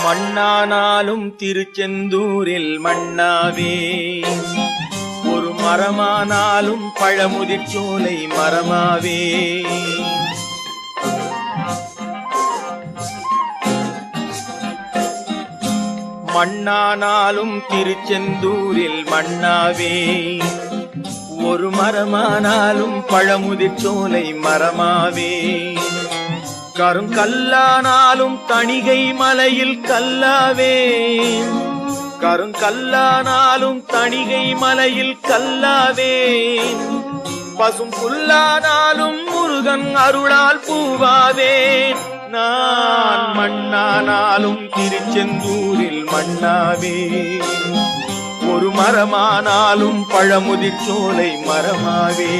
மண்ணானாலும் திருச்செந்தூரில் மண்ணாவே, ஒரு மரமானாலும் பழமுதிர்ச்சோலை மரமாவே. மண்ணானாலும் திருச்செந்தூரில் மண்ணாவே, ஒரு மரமானாலும் பழமுதிர்ச்சோலை மரமாவே. கருங்கல்லானாலும் தணிகை மலையில் கல்லாவே, கருங்கல்லானாலும் தணிகை மலையில் கல்லாவே. பசும் புல்லானாலும் முருகன் அருளால் பூவாவே. நான் மண்ணானாலும் திருச்செந்தூரில் மண்ணாவே, ஒரு மரமானாலும் பழமுதிர்ச்சோலை மரமாவே.